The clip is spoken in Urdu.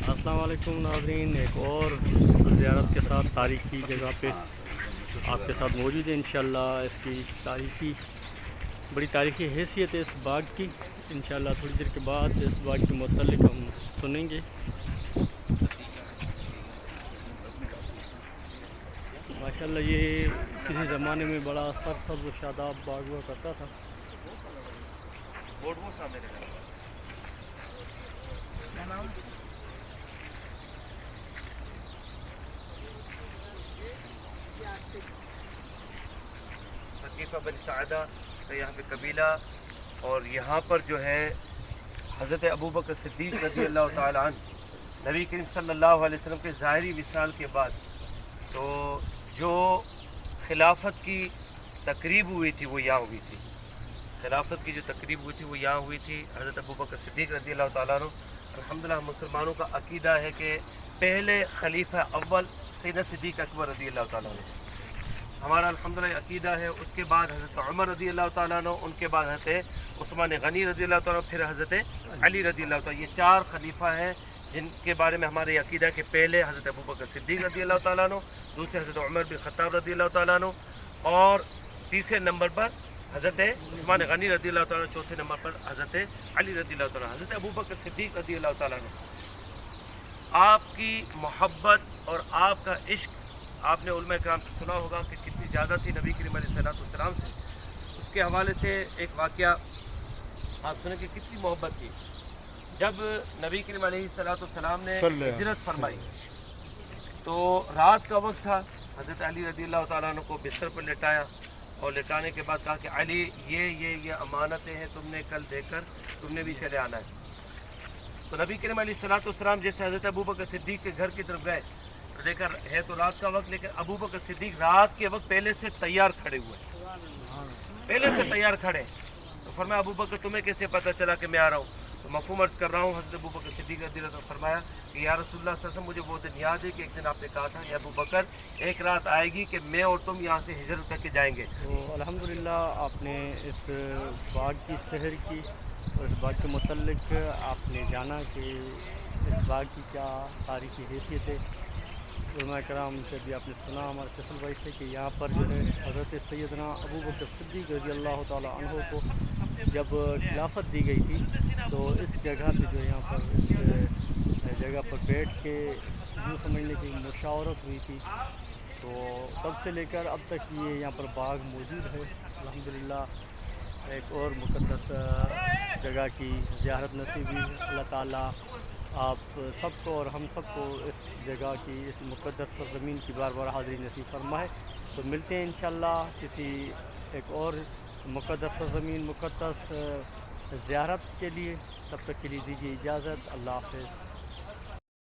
السلام علیکم ناظرین، ایک اور زیارت کے ساتھ تاریخی جگہ پہ آپ کے ساتھ موجود ہیں انشاءاللہ۔ اس کی بڑی تاریخی حیثیت ہے اس باغ کی۔ انشاءاللہ تھوڑی دیر کے بعد اس باغ کے متعلق ہم سنیں گے۔ ماشاءاللہ یہ کسی زمانے میں بڑا سرسبز و شاداب باغ ہوا کرتا تھا۔ ثقیفہ بن سعدہ کا یہاں پہ قبیلہ، اور یہاں پر جو ہے حضرت ابوبکر صدیق رضی اللہ تعالیٰ عنہ نبی کریم صلی اللہ علیہ وسلم کے ظاہری وصال کے بعد تو جو خلافت کی تقریب ہوئی تھی وہ یہاں ہوئی تھی۔ خلافت کی جو تقریب ہوئی تھی وہ یہاں ہوئی تھی۔ حضرت ابوبکر صدیق رضی اللہ تعالیٰ عنہ، الحمدللہ مسلمانوں کا عقیدہ ہے کہ پہلے خلیفہ اول سیدنا صدیق اکبر رضی اللہ تعالیٰ عنہ، ہمارا الحمدللہ عقیدہ ہے۔ اس کے بعد حضرت عمر رضی اللہ تعالیٰ عنہ، ان کے بعد حضرت عثمان غنی رضی اللہ تعالیٰ عنہ، پھر حضرت علی رضی اللہ تعالیٰ۔ یہ چار خلیفہ ہیں جن کے بارے میں ہمارے عقیدہ ہے کہ پہلے حضرت ابوبکر صدیق رضی اللہ تعالیٰ عنہ، دوسرے حضرت عمر بن خطاب رضی اللہ تعالیٰ عنہ، اور تیسرے نمبر پر حضرت عثمان غنی رضی اللہ تعالیٰ عنہ، چوتھے نمبر پر حضرت علی رضی اللہ تعالیٰ عنہ۔ حضرت ابوبکر صدیق رضی اللہ تعالیٰ عنہ، آپ کی محبت اور آپ کا عشق آپ نے علماء کرام سے سنا ہوگا کہ کتنی زیادہ تھی نبی کریم علیہ السلام سے۔ اس کے حوالے سے ایک واقعہ آپ سنیں کہ کتنی محبت تھی۔ جب نبی کریم علیہ السلام نے ہجرت فرمائی تو رات کا وقت تھا، حضرت علی رضی اللہ تعالیٰ عنہ کو بستر پر لٹایا اور لٹانے کے بعد کہا کہ علی یہ امانتیں ہیں، تم نے کل دے کر تم نے بھی چلے آنا ہے۔ تو نبی کریم علیہ السلام جیسے حضرت ابوبکر صدیق کے گھر کی طرف گئے تو دیکھا ہے تو رات کا وقت، لیکن ابوبکر صدیق رات کے وقت پہلے سے تیار کھڑے ہوئے، پہلے سے تیار کھڑے۔ تو فرمایا ابوبکر تمہیں کیسے پتہ چلا کہ میں آ رہا ہوں؟ تو مفہوم عرض کر رہا ہوں، حضرت ابوبکر صدیق رضی اللہ عنہ فرمایا کہ یا رسول اللہ صلی اللہ علیہ وسلم، مجھے وہ دن یاد ہے کہ ایک دن آپ نے کہا تھا یا ابوبکر ایک رات آئے گی کہ میں اور تم یہاں سے ہجرت کر کے جائیں گے۔ تو الحمدللہ آپ نے اس باغ کی سحر کی اور اس باغ کے متعلق آپ نے جانا کہ اس باغ کی کیا تاریخی حیثیت ہے۔ علماء کرام سے بھی آپ نے سنا ہمارے فیصل بھائی سے کہ یہاں پر جو ہے حضرت سیدنا ابوبکر صدیق رضی اللہ تعالیٰ عنہ کو جب خلافت دی گئی تھی تو اس جگہ پہ جو یہاں پر اس جگہ پر بیٹھ کے یوں سمجھنے کی مشاورت ہوئی تھی۔ تو تب سے لے کر اب تک یہ یہاں پر باغ موجود ہے۔ الحمدللہ ایک اور مقدس جگہ کی زیارت نصیب ہوئی۔ اللہ تعالیٰ آپ سب کو اور ہم سب کو اس جگہ کی، اس مقدس سرزمین کی بار بار حاضری نصیب فرمائے۔ تو ملتے ہیں انشاءاللہ کسی ایک اور مقدس سرزمین، مقدس زیارت کے لیے۔ تب تک کے لیے دیجیے اجازت۔ اللہ حافظ۔